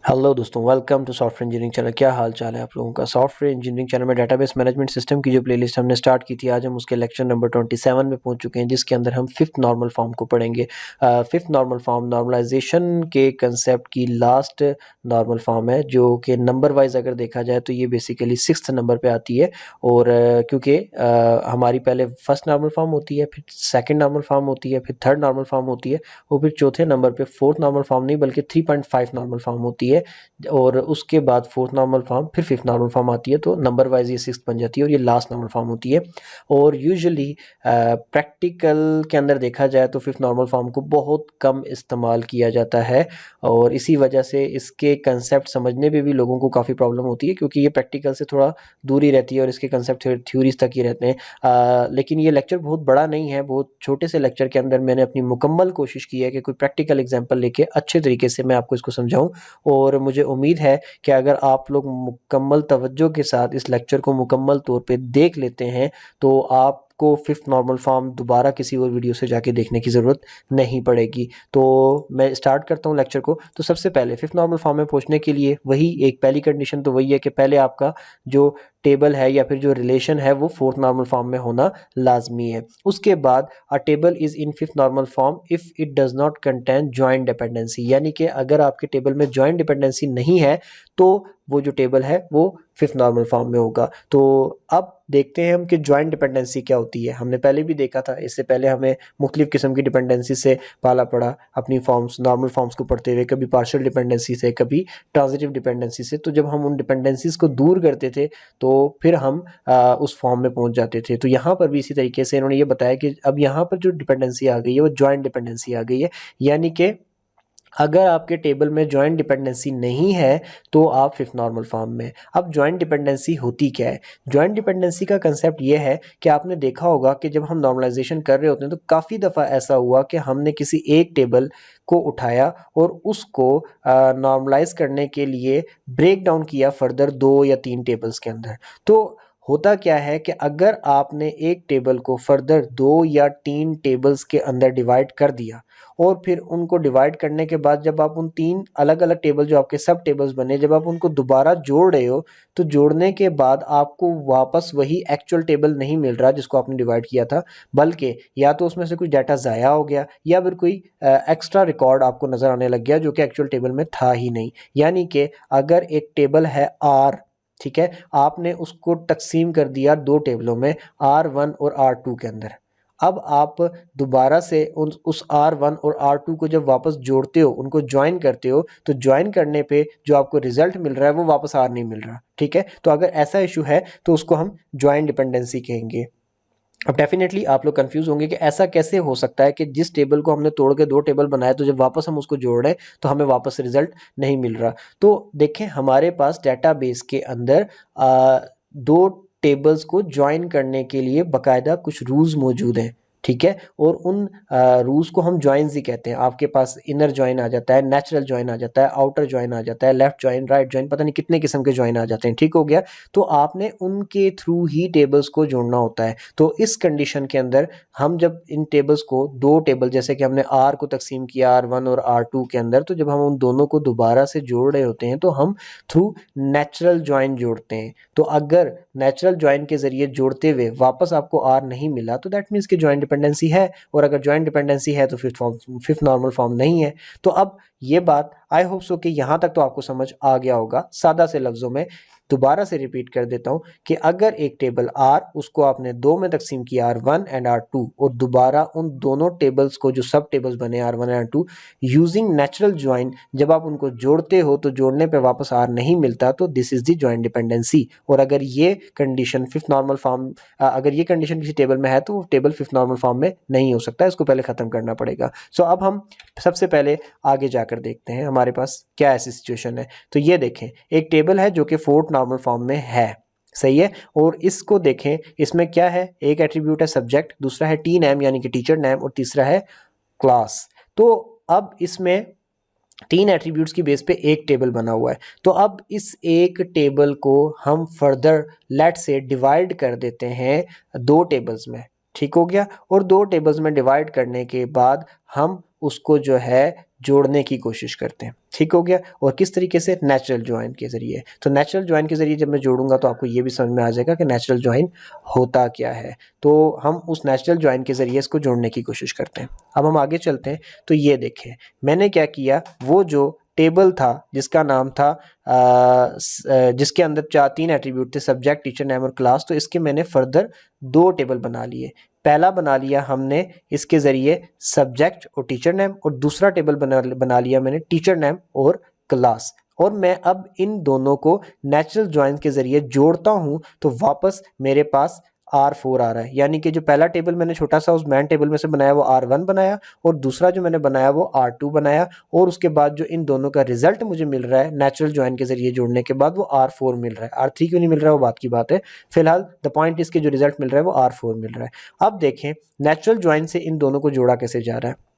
Hello दोस्तों, welcome to software engineering channel. क्या हाल चाल है आप लोगों का। सॉफ्टवेयर इंजीनियरिंग चैनल में डेटाबेस मैनेजमेंट सिस्टम की जो प्लेलिस्ट हमने स्टार्ट की थी, आज हम उसके लेक्चर नंबर 27 में पहुंच चुके हैं, जिसके अंदर हम फिफ्थ नॉर्मल फॉर्म को पढ़ेंगे। फिफ्थ नॉर्मल फॉर्म नॉर्मलाइजेशन के कंसेप्ट की लास्ट नॉर्मल फॉर्म है, जो कि नंबर वाइज अगर देखा जाए तो ये बेसिकली सिक्स्थ नंबर पे आती है। और क्योंकि हमारी पहले फर्स्ट नॉर्मल फॉर्म होती है, फिर सेकेंड नॉर्मल फॉर्म होती है, फिर थर्ड नॉर्मल फॉर्म होती है, और फिर चौथे नंबर पे फोर्थ नॉर्मल फॉर्म नहीं बल्कि 3.5 नॉर्मल फॉर्म होती है। और उसके बाद फोर्थ नॉर्मल फॉर्म, फिर फिफ्थ नॉर्मल फॉर्म आती है। तो नंबर वाइज ये सिक्स्थ बन जाती है और ये लास्ट नॉर्मल फॉर्म होती है। और यूजुअली प्रैक्टिकल के अंदर देखा जाए तो फिफ्थ नॉर्मल फॉर्म को बहुत कम इस्तेमाल किया जाता है, और इसी वजह से इसके कंसेप्ट समझने में भी लोगों को काफ़ी प्रॉब्लम होती है, क्योंकि ये प्रैक्टिकल से थोड़ा दूरी रहती है और इसके कंसेप्ट थ्योरीज तक ही रहते हैं। लेकिन ये लेक्चर बहुत बड़ा नहीं है, बहुत छोटे से लेक्चर के अंदर मैंने अपनी मुकम्मल कोशिश की है कि कोई प्रैक्टिकल एग्जाम्पल लेके अच्छे तरीके से मैं आपको इसको समझाऊं। और मुझे उम्मीद है कि अगर आप लोग मुकम्मल तवज्जो के साथ इस लेक्चर को मुकम्मल तौर पे देख लेते हैं तो आपको फिफ्थ नॉर्मल फॉर्म दोबारा किसी और वीडियो से जाके देखने की ज़रूरत नहीं पड़ेगी। तो मैं स्टार्ट करता हूँ लेक्चर को। तो सबसे पहले फिफ्थ नॉर्मल फॉर्म में पहुँचने के लिए वही एक पहली कंडीशन तो वही है कि पहले आपका जो टेबल है या फिर जो रिलेशन है वो फोर्थ नॉर्मल फॉर्म में होना लाजमी है। उसके बाद अ table is in fifth normal form if it does not contain joint dependency, यानी कि अगर आपके टेबल में जॉइंट डिपेंडेंसी नहीं है तो वो जो टेबल है वो फिफ्थ नॉर्मल फॉर्म में होगा। तो अब देखते हैं हम कि जॉइंट डिपेंडेंसी क्या होती है। हमने पहले भी देखा था, इससे पहले हमें मुख्तलिफ किस्म की डिपेंडेंसी से पाला पड़ा अपनी फॉर्म्स, नॉर्मल फॉर्म्स को पढ़ते हुए, कभी पार्शियल डिपेंडेंसी से, कभी ट्रांजिटिव डिपेंडेंसी से। तो जब हम उन डिपेंडेंसीज को दूर करते थे तो फिर हम उस फॉर्म में पहुंच जाते थे। तो यहाँ पर भी इसी तरीके से इन्होंने ये बताया कि अब यहाँ पर जो डिपेंडेंसी आ गई है वो जॉइंट डिपेंडेंसी आ गई है, यानी कि अगर आपके टेबल में जॉइंट डिपेंडेंसी नहीं है तो आप फिफ्थ नॉर्मल फॉर्म में। अब जॉइंट डिपेंडेंसी होती क्या है? जॉइंट डिपेंडेंसी का कंसेप्ट ये है कि आपने देखा होगा कि जब हम नॉर्मलाइजेशन कर रहे होते हैं तो काफ़ी दफ़ा ऐसा हुआ कि हमने किसी एक टेबल को उठाया और उसको नॉर्मलाइज करने के लिए ब्रेक डाउन किया फर्दर 2 या 3 टेबल्स के अंदर। तो होता क्या है कि अगर आपने एक टेबल को फर्दर 2 या 3 टेबल्स के अंदर डिवाइड कर दिया और फिर उनको डिवाइड करने के बाद जब आप उन 3 अलग-अलग टेबल जो आपके सब टेबल्स बने, जब आप उनको दोबारा जोड़ रहे हो, तो जोड़ने के बाद आपको वापस वही एक्चुअल टेबल नहीं मिल रहा जिसको आपने डिवाइड किया था, बल्कि या तो उसमें से कुछ डाटा ज़ाया हो गया या फिर कोई एक्स्ट्रा रिकॉर्ड आपको नज़र आने लग गया जो कि एक्चुअल टेबल में था ही नहीं। यानी कि अगर एक टेबल है आर, ठीक है, आपने उसको तकसीम कर दिया 2 टेबलों में, R1 और R2 के अंदर। अब आप दोबारा से उस R1 और R2 को जब वापस जोड़ते हो, उनको ज्वाइन करते हो, तो ज्वाइन करने पे जो आपको रिजल्ट मिल रहा है वो वापस R नहीं मिल रहा, ठीक है। तो अगर ऐसा इशू है तो उसको हम ज्वाइन डिपेंडेंसी कहेंगे। अब डेफिनेटली आप लोग कंफ्यूज होंगे कि ऐसा कैसे हो सकता है कि जिस टेबल को हमने तोड़ के 2 टेबल बनाए, तो जब वापस हम उसको जोड़ रहे हैं तो हमें वापस रिजल्ट नहीं मिल रहा। तो देखें, हमारे पास डेटाबेस के अंदर 2 टेबल्स को ज्वाइन करने के लिए बाकायदा कुछ रूल्स मौजूद हैं, ठीक है। और उन रूल्स को हम ज्वाइंस ही कहते हैं। आपके पास इनर ज्वाइन आ जाता है, नेचुरल ज्वाइन आ जाता है, आउटर ज्वाइन आ जाता है, लेफ्ट ज्वाइन, राइट ज्वाइन, पता नहीं कितने किस्म के ज्वाइन आ जाते हैं, ठीक हो गया। तो आपने उनके थ्रू ही टेबल्स को जोड़ना होता है। तो इस कंडीशन के अंदर हम जब इन टेबल्स को, 2 टेबल जैसे कि हमने R को तकसीम किया R1 और R2 के अंदर, तो जब हम उन दोनों को दोबारा से जोड़ रहे होते हैं तो हम थ्रू नेचुरल ज्वाइन जोड़ते हैं। तो अगर नेचुरल ज्वाइन के ज़रिए जोड़ते हुए वापस आपको R नहीं मिला तो दैट मीन्स कि ज्वाइन डिपेंडेंसी है, और अगर ज्वाइन डिपेंडेंसी है तो फिफ्थ नॉर्मल फॉर्म नहीं है। तो अब ये बात आई होप सो कि यहाँ तक तो आपको समझ आ गया होगा। सादा से लफ्ज़ों में दोबारा से रिपीट कर देता हूँ कि अगर एक टेबल R, उसको आपने 2 में तकसीम किया R1 एंड R2, और दोबारा उन दोनों टेबल्स को जो सब टेबल्स बने R1 and R2 using natural join, जब आप उनको जोड़ते हो तो जोड़ने पे वापस R नहीं मिलता, तो this is the join dependency. और अगर ये कंडीशन फिफ्थ नॉर्मल फॉर्म, अगर ये कंडीशन किसी टेबल में है तो वो टेबल फिफ्थ नॉर्मल फॉर्म में नहीं हो सकता, इसको पहले ख़त्म करना पड़ेगा। सो अब हम सबसे पहले आगे जाकर देखते हैं हमारे पास क्या ऐसी सिचुएशन है। तो ये देखें, एक टेबल है जो कि फोर्थ नॉर्मल फॉर्म में है, सही है। और इसको देखें, इसमें क्या है, एक एट्रीब्यूट है सब्जेक्ट, दूसरा है टी नेम यानी कि टीचर नेम, और तीसरा है क्लास। तो अब इसमें 3 एट्रीब्यूट्स की बेस पे एक टेबल बना हुआ है। तो अब इस एक टेबल को हम फर्दर लेट से डिवाइड कर देते हैं 2 टेबल्स में, ठीक हो गया। और 2 टेबल्स में डिवाइड करने के बाद हम उसको जो है जोड़ने की कोशिश करते हैं। ठीक हो गया। और किस तरीके से? नेचुरल ज्वाइन के ज़रिए। तो नेचुरल ज्वाइन के ज़रिए जब मैं जोड़ूंगा तो आपको ये भी समझ में आ जाएगा कि नेचुरल ज्वाइन होता क्या है। तो हम उस नेचुरल ज्वाइन के ज़रिए इसको जोड़ने की कोशिश करते हैं। अब हम आगे चलते हैं। तो ये देखें, मैंने क्या किया, वो जो टेबल था जिसका नाम था जिसके अंदर तीन एट्रीब्यूट थे, सब्जेक्ट, टीचर नेम और क्लास, तो इसके मैंने फर्दर दो टेबल बना लिए। पहला बना लिया हमने इसके ज़रिए सब्जेक्ट और टीचर नेम, और दूसरा टेबल बना लिया मैंने टीचर नेम और क्लास। और मैं अब इन दोनों को नेचुरल ज्वाइन के ज़रिए जोड़ता हूँ तो वापस मेरे पास R4 आ रहा है। यानी कि जो पहला टेबल मैंने छोटा सा उस मैन टेबल में से बनाया वो R1 बनाया, और दूसरा जो मैंने बनाया वो R2 बनाया, और उसके बाद जो इन दोनों का रिजल्ट मुझे मिल रहा है नेचुरल ज्वाइन के ज़रिए जोड़ने के बाद वो R4 मिल रहा है। R3 क्यों नहीं मिल रहा है वो बात की बात है। फिलहाल द पॉइंट इसके जो रिजल्ट मिल रहा है वो R4 मिल रहा है। अब देखें नेचुरल ज्वाइन से इन दोनों को जोड़ा कैसे जा रहा है।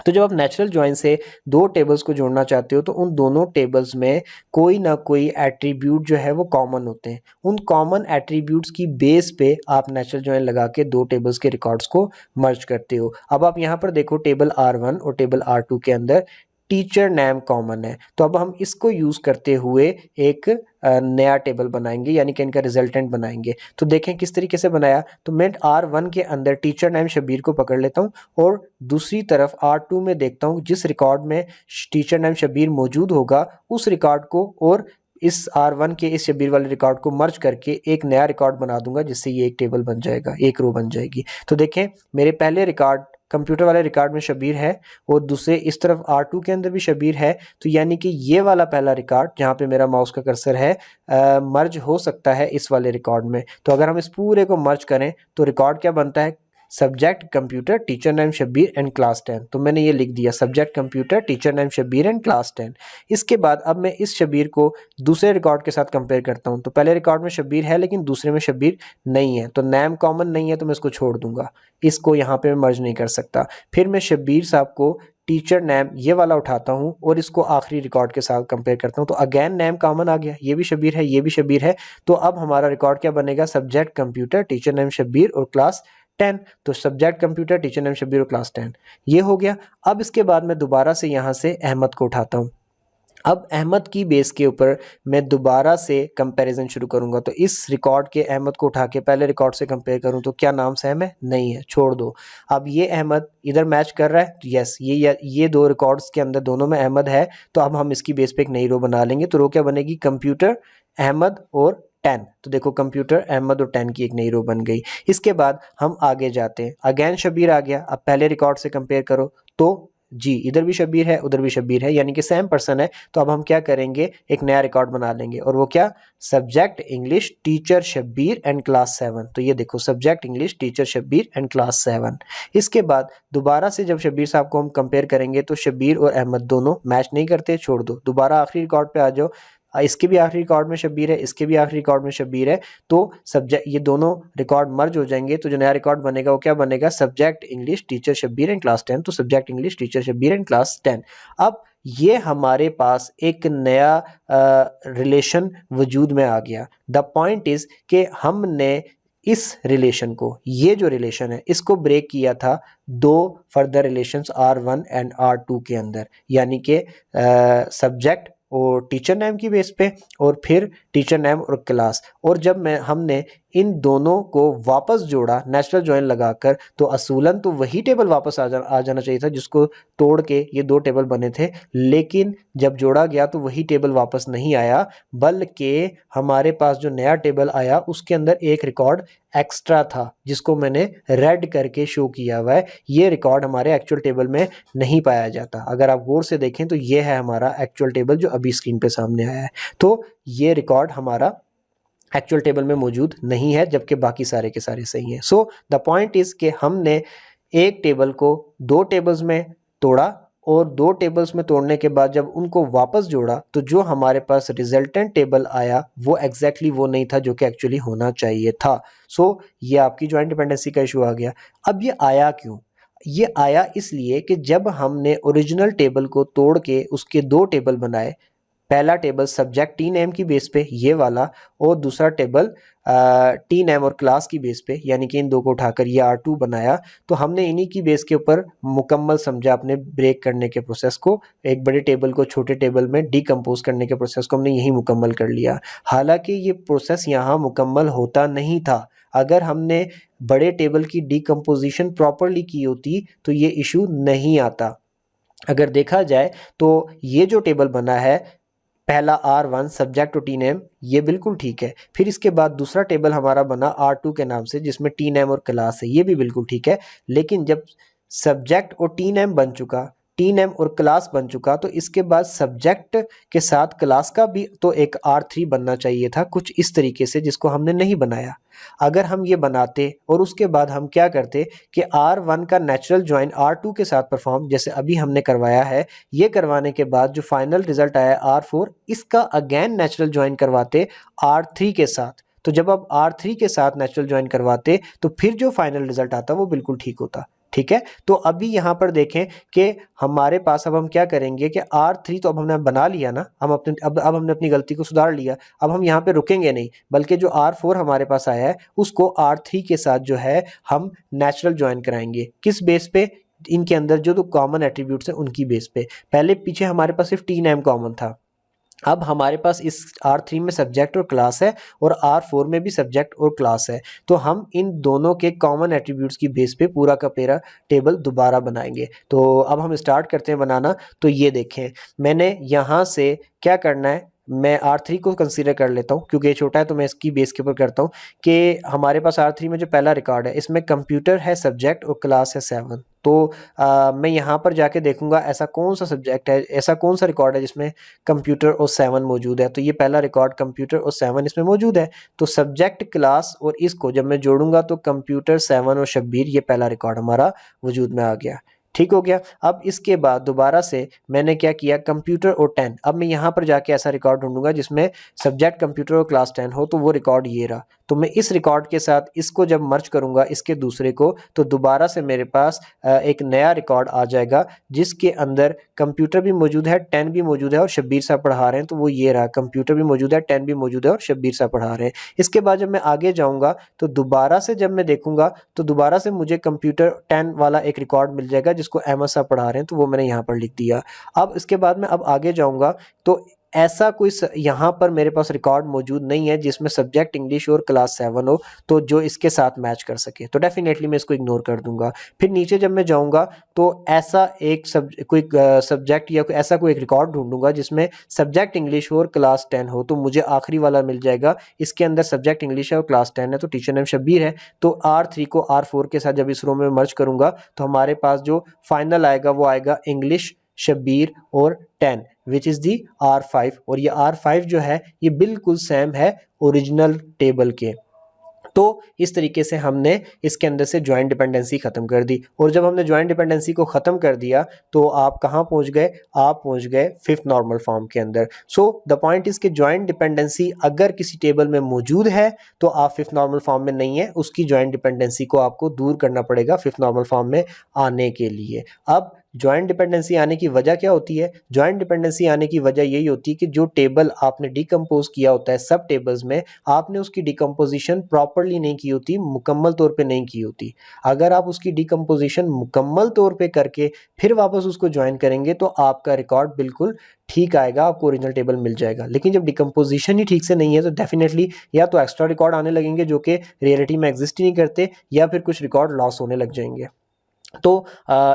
तो जब आप नेचुरल ज्वाइन से दो टेबल्स को जोड़ना चाहते हो तो उन दोनों टेबल्स में कोई ना कोई एट्रीब्यूट जो है वो कॉमन होते हैं। उन कॉमन एट्रीब्यूट्स की बेस पे आप नेचुरल ज्वाइन लगा के दो टेबल्स के रिकॉर्ड्स को मर्ज करते हो। अब आप यहाँ पर देखो टेबल R1 और टेबल R2 के अंदर टीचर नेम कॉमन है, तो अब हम इसको यूज़ करते हुए एक नया टेबल बनाएंगे, यानी कि इनका रिजल्टेंट बनाएंगे। तो देखें किस तरीके से बनाया। तो मैं R1 के अंदर टीचर नेम शबीर को पकड़ लेता हूँ और दूसरी तरफ R2 में देखता हूँ जिस रिकॉर्ड में टीचर नेम शबीर मौजूद होगा उस रिकॉर्ड को और इस R1 के इस शबीर वाले रिकॉर्ड को मर्ज करके एक नया रिकॉर्ड बना दूंगा, जिससे ये एक टेबल बन जाएगा, एक रो बन जाएगी। तो देखें मेरे पहले रिकॉर्ड कंप्यूटर वाले रिकॉर्ड में शबीर है और दूसरे इस तरफ R2 के अंदर भी शबीर है। तो यानी कि ये वाला पहला रिकॉर्ड जहाँ पे मेरा माउस का कर्सर है मर्ज हो सकता है इस वाले रिकॉर्ड में। तो अगर हम इस पूरे को मर्ज करें तो रिकॉर्ड क्या बनता है, subject computer teacher name Shabir and class 10। तो मैंने ये लिख दिया subject computer teacher name Shabir and class 10। इसके बाद अब मैं इस शबीर को दूसरे रिकॉर्ड के साथ कंपेयर करता हूँ। तो पहले रिकॉर्ड में शबीर है लेकिन दूसरे में शबीर नहीं है, तो नेम कॉमन नहीं है, तो मैं इसको छोड़ दूंगा, इसको यहाँ पे मैं मर्ज नहीं कर सकता। फिर मैं शबीर साहब को टीचर नेम ये वाला उठाता हूँ और इसको आखिरी रिकॉर्ड के साथ कंपेयर करता हूँ। तो अगेन नेम कॉमन आ गया, ये भी शबीर है ये भी शबीर है। तो अब हमारा रिकॉर्ड क्या बनेगा, subject computer teacher name Shabir और क्लास 10। तो subject computer teacher name Shabir और क्लास 10 ये हो गया। अब इसके बाद मैं दोबारा से यहाँ से अहमद को उठाता हूँ। अब अहमद की बेस के ऊपर मैं दोबारा से कंपैरिजन शुरू करूंगा। तो इस रिकॉर्ड के अहमद को उठा के पहले रिकॉर्ड से कंपेयर करूं तो क्या नाम सेम है, नहीं है, छोड़ दो। अब ये अहमद इधर मैच कर रहा है, तो यस ये दो रिकॉर्ड्स के अंदर दोनों में अहमद है। तो अब हम इसकी बेस पे एक नई रो बना लेंगे। तो रो क्या बनेगी, कंप्यूटर अहमद और 10। तो देखो कंप्यूटर अहमद और 10 की एक नई रो बन गई। इसके बाद हम आगे जाते हैं, अगेन शबीर आ गया। अब पहले रिकॉर्ड से कंपेयर करो तो जी इधर भी शबीर है उधर भी शबीर है, यानी कि सेम पर्सन है। तो अब हम क्या करेंगे, एक नया रिकॉर्ड बना लेंगे और वो क्या, subject English teacher Shabir and class 7। तो ये देखो subject English teacher Shabir and class 7। इसके बाद दोबारा से जब शबीर साहब को हम कंपेयर करेंगे तो शबीर और अहमद दोनों मैच नहीं करते, छोड़ दो। दोबारा आखिरी रिकॉर्ड पे आ जाओ, इसके भी आखिरी रिकॉर्ड में शबीर है इसके भी आखिरी रिकॉर्ड में शबीर है। तो सब्जेक्ट ये दोनों रिकॉर्ड मर्ज हो जाएंगे। तो जो नया रिकॉर्ड बनेगा वो क्या बनेगा, subject English teacher Shabir and class 10। तो subject English teacher Shabir and class 10। अब ये हमारे पास एक नया रिलेशन वजूद में आ गया। द पॉइंट इज कि हमने इस रिलेशन को, ये जो रिलेशन है इसको ब्रेक किया था दो further relations R1 and R2 के अंदर, यानी कि सब्जेक्ट और टीचर नेम की बेस पे और फिर टीचर नेम और क्लास। और जब हमने इन दोनों को वापस जोड़ा नेचुरल ज्वाइन लगाकर, तो असूलन तो वही टेबल वापस आ जाना चाहिए था जिसको तोड़ के ये दो टेबल बने थे। लेकिन जब जोड़ा गया तो वही टेबल वापस नहीं आया, बल्कि हमारे पास जो नया टेबल आया उसके अंदर एक रिकॉर्ड एक्स्ट्रा था जिसको मैंने रेड करके शो किया हुआ है। ये रिकॉर्ड हमारे एक्चुअल टेबल में नहीं पाया जाता। अगर आप गौर से देखें तो ये है हमारा एक्चुअल टेबल जो अभी स्क्रीन पे सामने आया है। तो ये रिकॉर्ड हमारा एक्चुअल टेबल में मौजूद नहीं है, जबकि बाकी सारे के सारे सही हैं। सो द पॉइंट इज कि हमने एक टेबल को दो टेबल्स में तोड़ा और दो टेबल्स में तोड़ने के बाद जब उनको वापस जोड़ा तो जो हमारे पास रिजल्टेंट टेबल आया वो एग्जैक्टली वो नहीं था जो कि एक्चुअली होना चाहिए था। सो ये आपकी ज्वाइंट डिपेंडेंसी का इशू आ गया। अब ये आया क्यों, ये आया इसलिए कि जब हमने ओरिजिनल टेबल को तोड़ के उसके दो टेबल बनाए पहला टेबल सब्जेक्ट टी नेम की बेस पे ये वाला, और दूसरा टेबल टी नेम और क्लास की बेस पे, यानी कि इन दो को उठाकर ये R2 बनाया। तो हमने इन्हीं की बेस के ऊपर मुकम्मल समझा अपने ब्रेक करने के प्रोसेस को, एक बड़े टेबल को छोटे टेबल में डिकम्पोज करने के प्रोसेस को हमने यही मुकम्मल कर लिया। हालांकि ये प्रोसेस यहाँ मुकम्मल होता नहीं था। अगर हमने बड़े टेबल की डिकम्पोजिशन प्रॉपरली की होती तो ये इशू नहीं आता। अगर देखा जाए तो ये जो टेबल बना है, पहला R1 subject to T name, ये बिल्कुल ठीक है। फिर इसके बाद दूसरा टेबल हमारा बना R2 के नाम से, जिसमें टी नेम और क्लास है, ये भी बिल्कुल ठीक है। लेकिन जब सब्जेक्ट और टी नेम बन चुका, टी नेम और क्लास बन चुका, तो इसके बाद सब्जेक्ट के साथ क्लास का भी तो एक R3 बनना चाहिए था, कुछ इस तरीके से, जिसको हमने नहीं बनाया। अगर हम ये बनाते और उसके बाद हम क्या करते कि R1 का नेचुरल ज्वाइन R2 के साथ परफॉर्म, जैसे अभी हमने करवाया है, ये करवाने के बाद जो फाइनल रिजल्ट आया R4, इसका अगेन नेचुरल ज्वाइन करवाते R3 के साथ। तो जब आप R3 के साथ नेचुरल ज्वाइन करवाते तो फिर जो फाइनल रिजल्ट आता वो बिल्कुल ठीक होता। ठीक है, तो अभी यहाँ पर देखें कि हमारे पास अब हम क्या करेंगे कि R3 तो अब हमने बना लिया ना, हम अपने अब हमने अपनी गलती को सुधार लिया। अब हम यहाँ पे रुकेंगे नहीं, बल्कि जो R4 हमारे पास आया है उसको R3 के साथ जो है हम नेचुरल ज्वाइन कराएंगे। किस बेस पे? इनके अंदर जो कॉमन एट्रीब्यूट्स हैं उनकी बेस पे। पहले पीछे हमारे पास सिर्फ टी नेम कॉमन था, अब हमारे पास इस R3 में सब्जेक्ट और क्लास है और R4 में भी सब्जेक्ट और क्लास है। तो हम इन दोनों के कॉमन एट्रीब्यूट्स की बेस पे पूरा का पूरा टेबल दोबारा बनाएंगे। तो अब हम स्टार्ट करते हैं बनाना। तो ये देखें, मैंने यहाँ से क्या करना है, मैं R3 को कंसीडर कर लेता हूँ क्योंकि ये छोटा है, तो मैं इसकी बेस के ऊपर करता हूँ कि हमारे पास R3 में जो पहला रिकॉर्ड है, इसमें कंप्यूटर है सब्जेक्ट और क्लास है 7। तो मैं यहाँ पर जाके देखूंगा ऐसा कौन सा सब्जेक्ट है, ऐसा कौन सा रिकॉर्ड है जिसमें कंप्यूटर और 7 मौजूद है। तो ये पहला रिकॉर्ड कंप्यूटर और 7 इसमें मौजूद है। तो सब्जेक्ट, क्लास और इसको जब मैं जोड़ूंगा तो कंप्यूटर, 7 और शब्बीर, ये पहला रिकॉर्ड हमारा वजूद में आ गया। ठीक हो गया। अब इसके बाद दोबारा से मैंने क्या किया, कंप्यूटर और 10, अब मैं यहाँ पर जाके ऐसा रिकॉर्ड ढूंढूंगा जिसमें सब्जेक्ट कंप्यूटर और क्लास 10 हो, तो वो रिकॉर्ड ये रहा। तो मैं इस रिकॉर्ड के साथ इसको जब मर्ज करूंगा इसके दूसरे को, तो दोबारा से मेरे पास एक नया रिकॉर्ड आ जाएगा जिसके अंदर कंप्यूटर भी मौजूद है, 10 भी मौजूद है और शब्बीर साहब पढ़ा रहे हैं। तो वो ये रहा, कंप्यूटर भी मौजूद है, 10 भी मौजूद है और शब्बीर साहब पढ़ा रहे हैं। इसके बाद जब मैं आगे जाऊंगा तो दोबारा से जब मैं देखूंगा तो दोबारा से मुझे कंप्यूटर 10 वाला एक रिकॉर्ड मिल जाएगा जिसको अहमद साहब पढ़ा रहे हैं, तो वो मैंने यहाँ पर लिख दिया। अब इसके बाद मैं अब आगे जाऊंगा तो ऐसा कोई यहाँ पर मेरे पास रिकॉर्ड मौजूद नहीं है जिसमें सब्जेक्ट इंग्लिश और क्लास 7 हो, तो जो इसके साथ मैच कर सके, तो डेफिनेटली मैं इसको इग्नोर कर दूंगा। फिर नीचे जब मैं जाऊंगा तो ऐसा एक कोई सब्जेक्ट या ऐसा कोई एक रिकॉर्ड ढूंढूंगा जिसमें सब्जेक्ट इंग्लिश हो और क्लास 10 हो, तो मुझे आखिरी वाला मिल जाएगा। इसके अंदर सब्जेक्ट इंग्लिश है और क्लास 10 है, तो टीचर नेम शब्बीर है। तो R3 को R4 के साथ जब इस रो में मर्ज करूंगा तो हमारे पास जो फाइनल आएगा वो आएगा इंग्लिश, शब्बीर और 10, विच इज़ दी R5। और ये R5 जो है ये बिल्कुल सेम है ओरिजिनल टेबल के। तो इस तरीके से हमने इसके अंदर से ज्वाइंट डिपेंडेंसी खत्म कर दी। और जब हमने ज्वाइंट डिपेंडेंसी को खत्म कर दिया तो आप कहाँ पहुंच गए, आप पहुंच गए फिफ्थ नॉर्मल फॉर्म के अंदर। सो द पॉइंट इज कि ज्वाइंट डिपेंडेंसी अगर किसी टेबल में मौजूद है तो आप फिफ्थ नॉर्मल फॉर्म में नहीं है, उसकी ज्वाइंट डिपेंडेंसी को आपको दूर करना पड़ेगा फिफ्थ नॉर्मल फॉर्म में आने के लिए। अब ज्वाइंट डिपेंडेंसी आने की वजह क्या होती है? ज्वाइंट डिपेंडेंसी आने की वजह यही होती है कि जो टेबल आपने डिकम्पोज किया होता है सब टेबल्स में, आपने उसकी डिकम्पोजिशन प्रॉपरली नहीं की होती, मुकम्मल तौर पे नहीं की होती। अगर आप उसकी डिकम्पोजिशन मुकम्मल तौर पे करके फिर वापस उसको ज्वाइन करेंगे तो आपका रिकॉर्ड बिल्कुल ठीक आएगा, आपको ओरिजिनल टेबल मिल जाएगा। लेकिन जब डिकम्पोजिशन ही ठीक से नहीं है तो डेफिनेटली या तो एक्स्ट्रा रिकॉर्ड आने लगेंगे जो कि रियलिटी में एग्जिस्ट ही नहीं करते, या फिर कुछ रिकॉर्ड लॉस होने लग जाएंगे। तो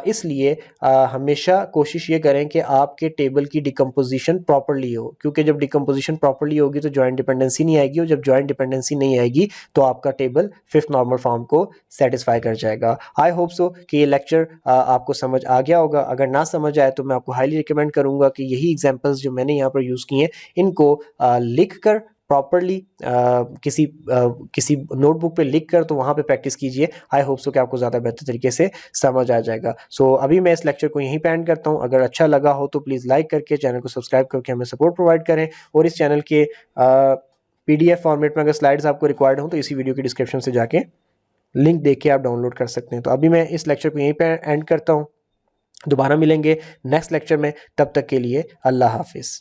इसलिए हमेशा कोशिश ये करें कि आपके टेबल की डिकम्पोजिशन प्रॉपरली हो, क्योंकि जब डिकम्पोजिशन प्रॉपरली होगी तो ज्वाइंट डिपेंडेंसी नहीं आएगी, और जब ज्वाइंट डिपेंडेंसी नहीं आएगी तो आपका टेबल फिफ्थ नॉर्मल फॉर्म को सेटिस्फाई कर जाएगा। आई होप सो कि ये लेक्चर आपको समझ आ गया होगा। अगर ना समझ आए तो मैं आपको हाईली रिकमेंड करूँगा कि यही एग्जाम्पल्स जो मैंने यहाँ पर यूज़ किए हैं इनको लिख कर प्रॉपरली किसी नोटबुक पे लिख कर तो वहाँ पे प्रैक्टिस कीजिए। आई होप सो कि आपको ज़्यादा बेहतर तरीके से समझ आ जाएगा। सो अभी मैं इस लेक्चर को यहीं पे एंड करता हूँ। अगर अच्छा लगा हो तो प्लीज़ लाइक करके चैनल को सब्सक्राइब करके हमें सपोर्ट प्रोवाइड करें, और इस चैनल के PDF फॉर्मेट में अगर स्लाइड्स आपको रिक्वायर्ड हो तो इसी वीडियो की डिस्क्रिप्शन से जाके लिंक देख के आप डाउनलोड कर सकते हैं। तो अभी मैं इस लेक्चर को यहीं पर एंड करता हूँ। दोबारा मिलेंगे नेक्स्ट लेक्चर में, तब तक के लिए अल्लाह हाफिज़।